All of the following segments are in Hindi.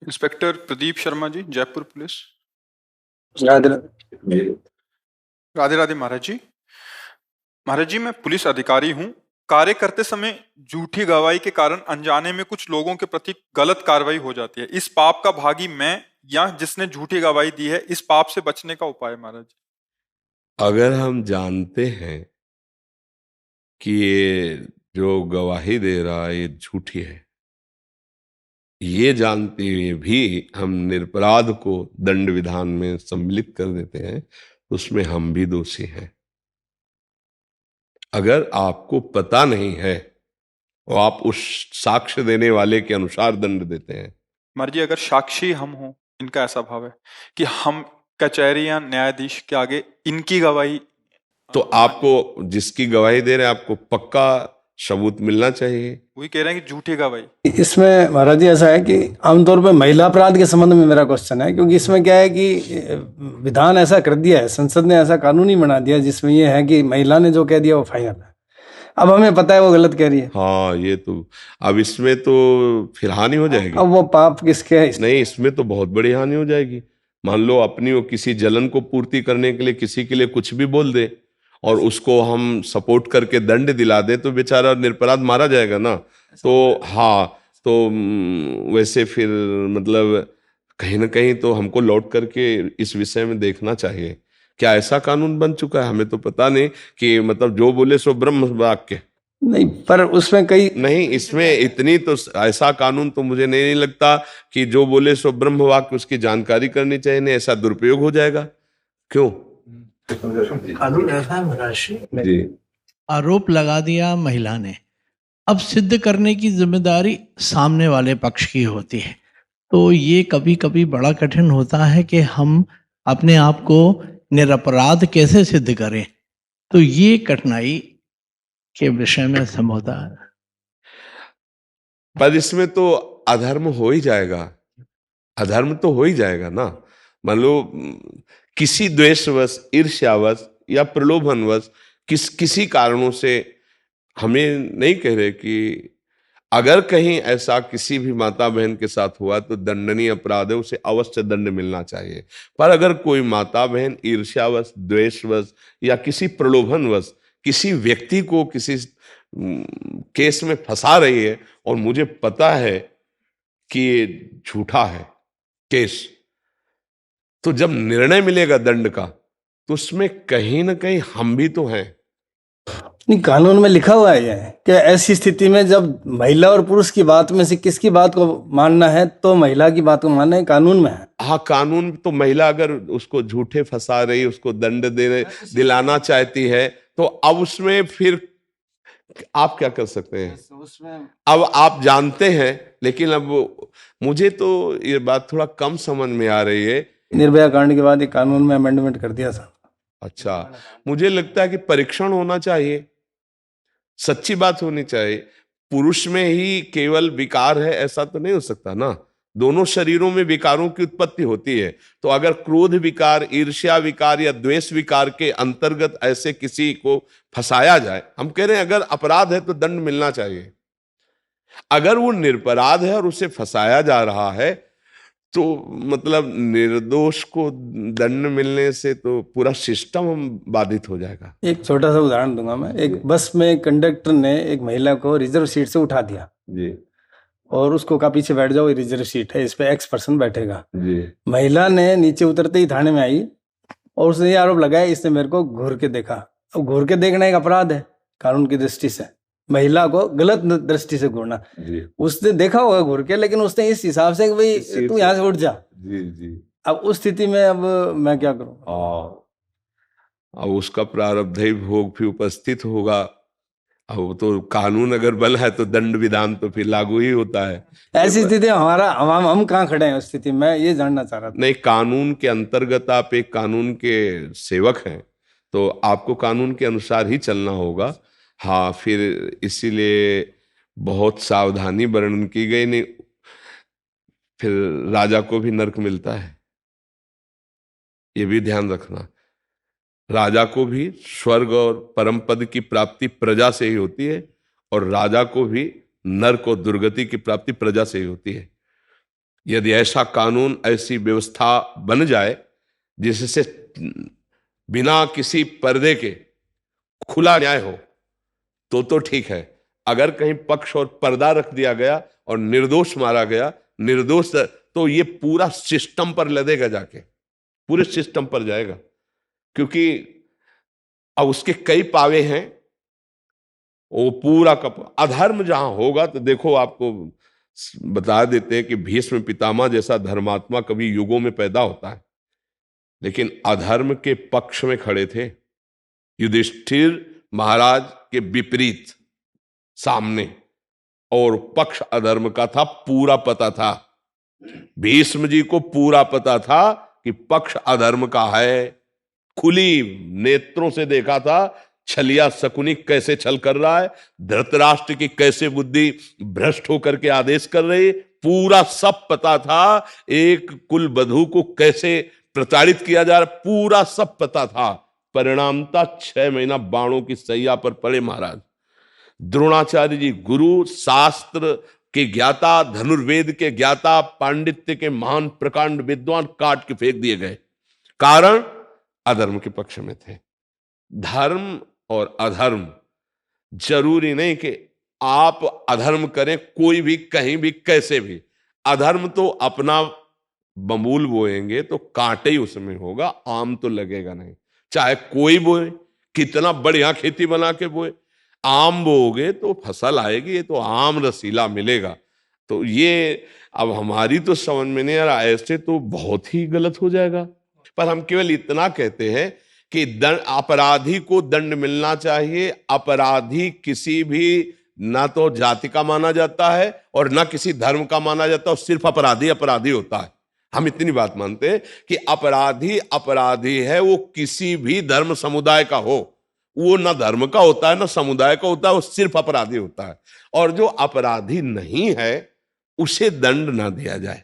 Inspector Pradeep Sharma ji, Jaipur police. राधे राधे। राधे राधे महाराज जी। महाराज जी, मैं पुलिस अधिकारी हूँ। कार्य करते समय झूठी गवाही के कारण अनजाने में कुछ लोगों के प्रति गलत कार्रवाई हो जाती है। इस पाप का भागी मैं या जिसने झूठी गवाही दी है, इस पाप से बचने का उपाय महाराज जी। अगर हम जानते हैं कि ये जो गवाही दे रहा है ये झूठी है, ये जानते हुए भी हम निरपराध को दंड विधान में सम्मिलित कर देते हैं, उसमें हम भी दोषी हैं। अगर आपको पता नहीं है और आप उस साक्ष्य देने वाले के अनुसार दंड देते हैं। महाराज जी, अगर साक्षी हम हों, इनका ऐसा भाव है कि हम कचहरी या न्यायाधीश के आगे इनकी गवाही, तो आपको जिसकी गवाही दे रहे हैं आपको पक्का सबूत मिलना चाहिए। वही कह रहे हैं कि झूठी गवाही। इसमें महाराज जी ऐसा है कि आमतौर पे महिला अपराध के संबंध में मेरा क्वेश्चन है, क्योंकि इसमें क्या है कि विधान ऐसा कर दिया है, संसद ने ऐसा कानून ही बना दिया जिसमें ये है कि महिला ने जो कह दिया वो फाइनल है। अब हमें पता है वो गलत कह रही है। हाँ, ये तो अब इसमें तो फिर हानि हो जाएगी। अब वो पाप किसके है? नहीं, इसमें तो बहुत बड़ी हानि हो जाएगी। मान लो अपनी वो किसी जलन को पूर्ति करने के लिए किसी के लिए कुछ भी बोल दे और उसको हम सपोर्ट करके दंड दिला दे तो बेचारा निरपराध मारा जाएगा ना। तो हाँ, तो वैसे फिर मतलब कहीं ना कहीं तो हमको लौट करके इस विषय में देखना चाहिए। क्या ऐसा कानून बन चुका है? हमें तो पता नहीं कि मतलब जो बोले सो ब्रह्म वाक्य। नहीं, पर उसमें कई नहीं, इसमें इतनी तो ऐसा कानून तो मुझे नहीं लगता कि जो बोले सो ब्रह्म वाक्य, उसकी जानकारी करनी चाहिए। नहीं, ऐसा दुरुपयोग हो जाएगा। क्यों? कानून ऐसा है महाराज जी, आरोप लगा दिया महिला ने, अब सिद्ध करने की जिम्मेदारी सामने वाले पक्ष की होती है। तो ये कभी कभी बड़ा कठिन होता है कि हम अपने आप को निरपराध कैसे सिद्ध करें। तो ये कठिनाई के विषय में समझौता है। पर इसमें तो अधर्म हो ही जाएगा। अधर्म तो हो ही जाएगा ना। मान लो किसी द्वेषवश, ईर्ष्यावश या प्रलोभनवश किसी कारणों से, हमें नहीं कह रहे कि अगर कहीं ऐसा किसी भी माता बहन के साथ हुआ तो दंडनीय अपराध है, उसे अवश्य दंड मिलना चाहिए। पर अगर कोई माता बहन ईर्ष्यावश, द्वेषवश या किसी प्रलोभनवश किसी व्यक्ति को किसी केस में फंसा रही है और मुझे पता है कि ये झूठा है केस, तो जब निर्णय मिलेगा दंड का तो उसमें कहीं ना कहीं हम भी तो हैं। नहीं, कानून में लिखा हुआ है कि ऐसी स्थिति में जब महिला और पुरुष की बात में से किसकी बात को मानना है तो महिला की बात को मानना है, कानून में है। हाँ, कानून तो महिला अगर उसको झूठे फंसा रही, उसको दंड दिलाना चाहती है, तो अब उसमें फिर आप क्या कर सकते हैं? उसमें अब आप जानते हैं, लेकिन अब मुझे तो ये बात थोड़ा कम समझ में आ रही है। निर्भया कांड के बाद एक कानून में अमेंडमेंट कर दिया था। अच्छा, मुझे लगता है कि परीक्षण होना चाहिए, सच्ची बात होनी चाहिए। पुरुष में ही केवल विकार है ऐसा तो नहीं हो सकता ना। दोनों शरीरों में विकारों की उत्पत्ति होती है। तो अगर क्रोध विकार, ईर्ष्या विकार या द्वेष विकार के अंतर्गत ऐसे किसी को फंसाया जाए, हम कह रहे हैं अगर अपराध है तो दंड मिलना चाहिए। अगर वो निरपराध है और उसे फंसाया जा रहा है तो मतलब निर्दोष को दंड मिलने से तो पूरा सिस्टम बाधित हो जाएगा। एक छोटा सा उदाहरण दूंगा मैं। एक बस में कंडक्टर ने एक महिला को रिजर्व सीट से उठा दिया जी, और उसको कहा पीछे बैठ जाओ, ये रिजर्व सीट है, इस पे एक्स पर्सन बैठेगा। जी, महिला ने नीचे उतरते ही थाने में आई और उसने ये आरोप लगाया इसने मेरे को घूर के देखा। अब घूर के देखना एक अपराध है कानून की दृष्टि से, महिला को गलत दृष्टि से घूरना। जी, उसने देखा होगा घूर के, लेकिन उसने इस हिसाब से कि भाई तू यहाँ से उठ जा। जी, जी। अब उस स्थिति में अब मैं क्या करूं? अब उसका प्रारब्ध भोग भी उपस्थित होगा। अब तो कानून अगर बल है तो दंड विधान तो फिर लागू ही होता है। ऐसी स्थिति हमारा हम कहाँ खड़े हैं उस स्थिति में, मैं ये जानना चाह रहा था। नहीं, कानून के अंतर्गत आप एक कानून के सेवक हैं तो आपको कानून के अनुसार ही चलना होगा। हाँ, फिर इसीलिए बहुत सावधानी वर्णन की गई। नहीं, फिर राजा को भी नर्क मिलता है, ये भी ध्यान रखना। राजा को भी स्वर्ग और परम पद की प्राप्ति प्रजा से ही होती है और राजा को भी नर्क और दुर्गति की प्राप्ति प्रजा से ही होती है। यदि ऐसा कानून, ऐसी व्यवस्था बन जाए जिससे बिना किसी पर्दे के खुला न्याय हो तो ठीक है। अगर कहीं पक्ष और पर्दा रख दिया गया और निर्दोष मारा गया, निर्दोष, तो ये पूरा सिस्टम पर लदेगा, जाके पूरे सिस्टम पर जाएगा। क्योंकि अब उसके कई पावे हैं, वो पूरा कप अधर्म जहां होगा तो देखो, आपको बता देते हैं कि भीष्म पितामह जैसा धर्मात्मा कभी युगों में पैदा होता है, लेकिन अधर्म के पक्ष में खड़े थे। युधिष्ठिर महाराज के विपरीत सामने, और पक्ष अधर्म का था, पूरा पता था। भीष्म जी को पूरा पता था कि पक्ष अधर्म का है, खुली नेत्रों से देखा था छलिया शकुनी कैसे छल कर रहा है, धृतराष्ट्र की कैसे बुद्धि भ्रष्ट होकर के आदेश कर रही, पूरा सब पता था। एक कुल वधू को कैसे प्रताड़ित किया जा रहा, पूरा सब पता था। परिणामता 6 महीना बाणों की सैया पर पड़े महाराज। द्रोणाचार्य जी गुरु, शास्त्र के ज्ञाता, धनुर्वेद के ज्ञाता, पांडित्य के महान प्रकांड विद्वान काट के फेंक दिए गए, कारण अधर्म के पक्ष में थे। धर्म और अधर्म, जरूरी नहीं कि आप अधर्म करें, कोई भी कहीं भी कैसे भी। अधर्म तो अपना बमूल बोएंगे तो कांटे ही उसमें होगा, आम तो लगेगा नहीं। चाहे कोई बोए, कितना बढ़िया खेती बना के बोए, आम बोओगे तो फसल आएगी, तो आम रसीला मिलेगा। तो ये अब हमारी तो समझ में नहीं आ रहा, ऐसे तो बहुत ही गलत हो जाएगा। पर हम केवल इतना कहते हैं कि अपराधी को दंड मिलना चाहिए। अपराधी किसी भी ना तो जाति का माना जाता है और ना किसी धर्म का माना जाता है, सिर्फ अपराधी अपराधी होता है। हम इतनी बात मानते हैं कि अपराधी अपराधी है, वो किसी भी धर्म समुदाय का हो, वो ना धर्म का होता है ना समुदाय का होता है, वो सिर्फ अपराधी होता है। और जो अपराधी नहीं है उसे दंड ना दिया जाए,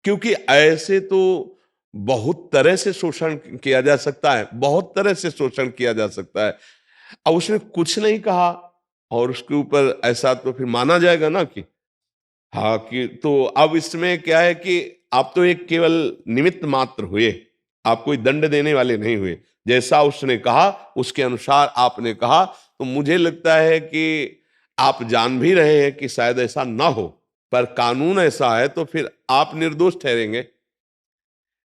क्योंकि ऐसे तो बहुत तरह से शोषण किया जा सकता है, बहुत तरह से शोषण किया जा सकता है। अब उसने कुछ नहीं कहा और उसके ऊपर ऐसा तो फिर माना जाएगा ना कि हाँ, कि तो अब इसमें क्या है कि आप तो एक केवल निमित्त मात्र हुए, आप कोई दंड देने वाले नहीं हुए। जैसा उसने कहा उसके अनुसार आपने कहा, तो मुझे लगता है कि आप जान भी रहे हैं कि शायद ऐसा ना हो, पर कानून ऐसा है तो फिर आप निर्दोष ठहरेंगे,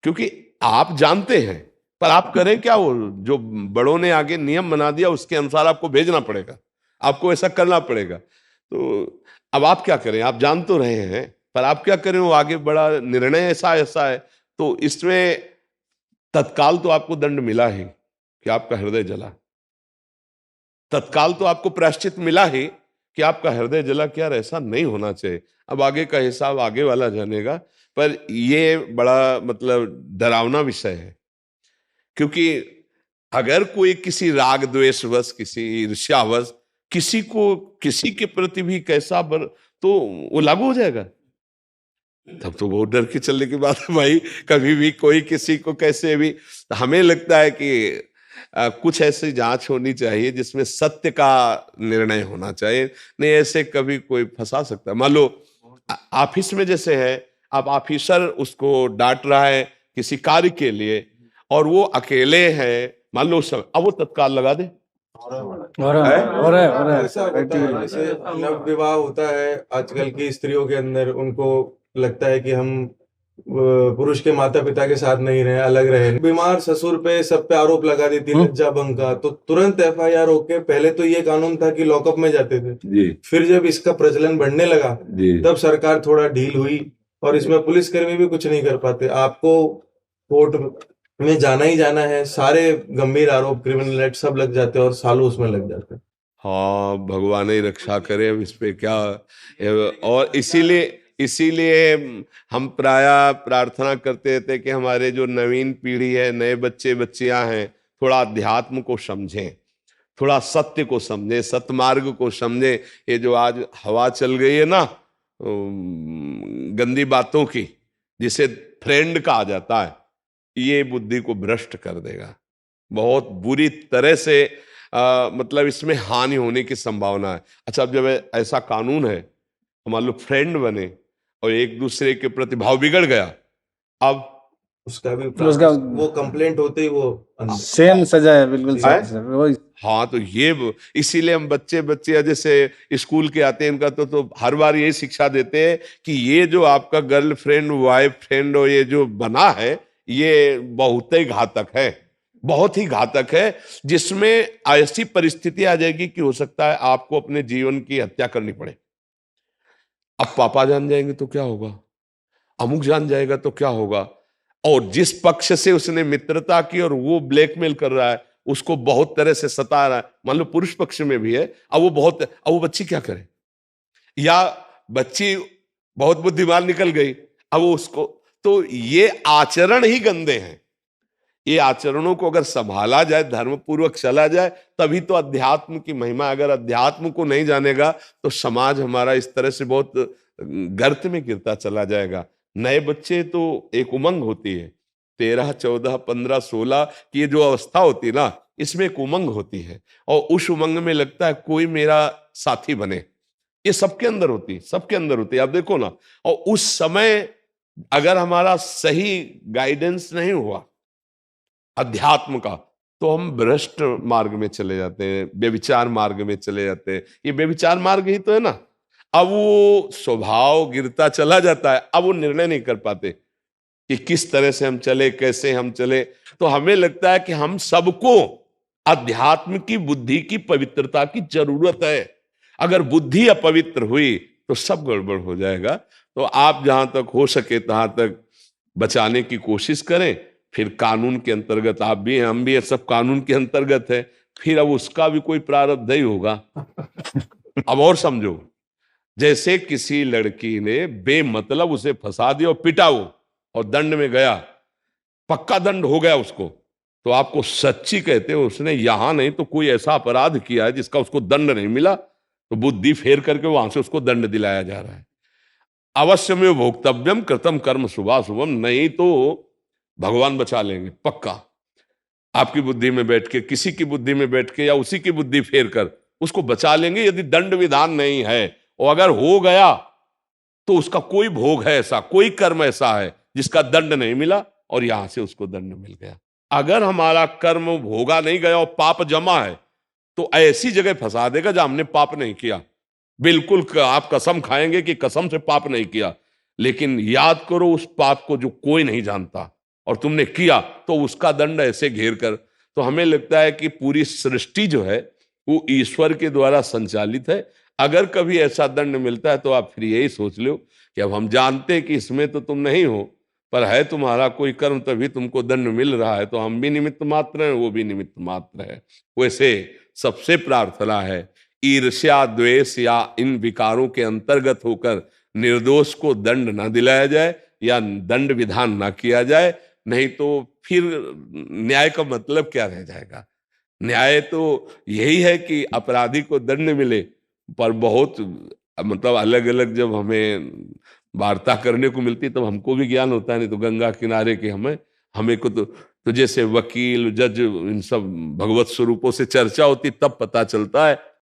क्योंकि आप जानते हैं। पर आप करें क्या, वो जो बड़ों ने आगे नियम बना दिया उसके अनुसार आपको भेजना पड़ेगा, आपको ऐसा करना पड़ेगा। तो अब आप क्या करें, आप जान तो रहे हैं, पर आप क्या करें, वो आगे बड़ा निर्णय ऐसा ऐसा है। तो इसमें तत्काल तो आपको दंड मिला ही कि आपका हृदय जला, तत्काल तो आपको प्रायश्चित मिला ही कि आपका हृदय जला। क्या ऐसा नहीं होना चाहिए। अब आगे का हिसाब आगे वाला जानेगा, पर ये बड़ा मतलब डरावना विषय है। क्योंकि अगर कोई किसी राग द्वेषवश, किसी ईर्ष्यावश किसी को किसी के प्रति भी कैसा तो वो लागू हो जाएगा। तब तो बहुत डर के चलने की बात है भाई, कभी भी कोई किसी को कैसे भी। हमें लगता है कि कुछ ऐसी जांच होनी चाहिए जिसमें सत्य का निर्णय होना चाहिए, नहीं ऐसे कभी कोई फंसा सकता है। मान लो ऑफिस में जैसे है, अब ऑफिसर उसको डांट रहा है किसी कार्य के लिए और वो अकेले है, मान लो सब, अब वो तत्काल लगा दे। ऐसा होता है, जैसे नव विवाह होता है आजकल की स्त्रियों के अंदर, उनको लगता है कि हम पुरुष के माता पिता के साथ नहीं रहे, अलग रहे। बीमार ससुर पे सब पे आरोप लगा देती है लज्जा भंग का, तो तुरंत FIR होके, पहले तो ये कानून था कि लॉकअप में जाते थे जी। फिर जब इसका प्रचलन बढ़ने लगा तब सरकार थोड़ा ढील हुई और इसमें पुलिसकर्मी भी कुछ नहीं कर पाते। आपको कोर्ट में जाना ही जाना है, सारे गंभीर आरोप, क्रिमिनल एक्ट सब लग जाते हैं और सालों उसमें लग जाते हैं। हाँ, भगवान ही रक्षा करे, अब इस पे क्या। और इसीलिए हम प्राय प्रार्थना करते थे कि हमारे जो नवीन पीढ़ी है, नए बच्चे बच्चियां हैं, थोड़ा अध्यात्म को समझें, थोड़ा सत्य को समझें, सतमार्ग को समझें। ये जो आज हवा चल गई है ना गंदी बातों की, जिसे ट्रेंड कहा जाता है, ये बुद्धि को भ्रष्ट कर देगा बहुत बुरी तरह से। मतलब इसमें हानि होने की संभावना है। अच्छा, अब जब ऐसा कानून है, मान लो फ्रेंड बने और एक दूसरे के प्रति भाव बिगड़ गया, अब उसका भी उसका वो कंप्लेंट होते ही वो सेम सजा है, बिल्कुल है? सही वही। हाँ, तो ये इसीलिए हम बच्चे जैसे स्कूल के आते हैं, इनका तो हर बार यही शिक्षा देते हैं कि ये जो आपका गर्लफ्रेंड वाइफ फ्रेंड और ये जो बना है, ये बहुत ही घातक है, बहुत ही घातक है, जिसमें ऐसी परिस्थिति आ जाएगी कि हो सकता है आपको अपने जीवन की हत्या करनी पड़े। अब पापा जान जाएंगे तो क्या होगा, अमुक जान जाएगा तो क्या होगा, और जिस पक्ष से उसने मित्रता की और वो ब्लैकमेल कर रहा है, उसको बहुत तरह से सता रहा है, मान लो पुरुष पक्ष में भी है, अब वो बच्ची क्या करे, या बच्ची बहुत बुद्धिमान निकल गई, अब वो उसको, तो ये आचरण ही गंदे हैं। ये आचरणों को अगर संभाला जाए, धर्म पूर्वक चला जाए, तभी तो अध्यात्म की महिमा। अगर अध्यात्म को नहीं जानेगा तो समाज हमारा इस तरह से बहुत गर्त में गिरता चला जाएगा। नए बच्चे तो एक उमंग होती है, 13, 14, 15, 16 की ये जो अवस्था होती है ना, इसमें एक उमंग होती है, और उस उमंग में लगता है कोई मेरा साथी बने। ये सबके अंदर होती है, सबके अंदर होती है, आप देखो ना। और उस समय अगर हमारा सही गाइडेंस नहीं हुआ अध्यात्म का, तो हम भ्रष्ट मार्ग में चले जाते हैं, व्यभिचार मार्ग में चले जाते हैं। ये व्यभिचार मार्ग ही तो है ना। अब वो स्वभाव गिरता चला जाता है, अब वो निर्णय नहीं कर पाते कि किस तरह से हम चले, कैसे हम चले। तो हमें लगता है कि हम सबको अध्यात्म की, बुद्धि की, पवित्रता की जरूरत है। अगर बुद्धि अपवित्र हुई तो सब गड़बड़ हो जाएगा। तो आप जहां तक हो सके तहां तक बचाने की कोशिश करें। फिर कानून के अंतर्गत आप भी हैं, हम भी हैं, सब कानून के अंतर्गत है। फिर अब उसका भी कोई प्रारब्ध ही होगा। अब और समझो, जैसे किसी लड़की ने बेमतलब उसे फंसा दिया और पिटा वो, और दंड में गया, पक्का दंड हो गया उसको, तो आपको सच्ची कहते हो उसने यहां नहीं तो कोई ऐसा अपराध किया है जिसका उसको दंड नहीं मिला, तो बुद्धि फेर करके वहां से उसको दंड दिलाया जा रहा है। अवश्य में भोक्तव्यम कृतम कर्म शुभाशुभम, नहीं तो भगवान बचा लेंगे पक्का। आपकी बुद्धि में बैठ के, किसी की बुद्धि में बैठ के, या उसी की बुद्धि फेर कर उसको बचा लेंगे, यदि दंड विधान नहीं है। और अगर हो गया तो उसका कोई भोग है ऐसा, कोई कर्म ऐसा है जिसका दंड नहीं मिला और यहां से उसको दंड मिल गया। अगर हमारा कर्म भोगा नहीं गया और पाप जमा है, तो ऐसी जगह फंसा देगा जहां हमने पाप नहीं किया। बिल्कुल आप कसम खाएंगे कि कसम से पाप नहीं किया, लेकिन याद करो उस पाप को जो कोई नहीं जानता और तुमने किया, तो उसका दंड ऐसे घेर कर। तो हमें लगता है कि पूरी सृष्टि जो है वो ईश्वर के द्वारा संचालित है। अगर कभी ऐसा दंड मिलता है तो आप फिर यही सोच लो कि अब हम जानते हैं कि इसमें तो तुम नहीं हो, पर है तुम्हारा कोई कर्म तभी तुमको दंड मिल रहा है, तो हम भी निमित्त मात्र हैं, वो भी निमित्त मात्र है। वैसे सबसे प्रार्थना है, ईर्ष्या, द्वेष या इन विकारों के अंतर्गत होकर निर्दोष को दंड ना दिलाया जाए या दंड विधान ना किया जाए, नहीं तो फिर न्याय का मतलब क्या रह जाएगा। न्याय तो यही है कि अपराधी को दंड मिले, पर बहुत मतलब अलग अलग जब हमें वार्ता करने को मिलती तब हमको भी ज्ञान होता है, नहीं तो गंगा किनारे के हमें को तो जैसे वकील, जज, इन सब भगवत स्वरूपों से चर्चा होती तब पता चलता है।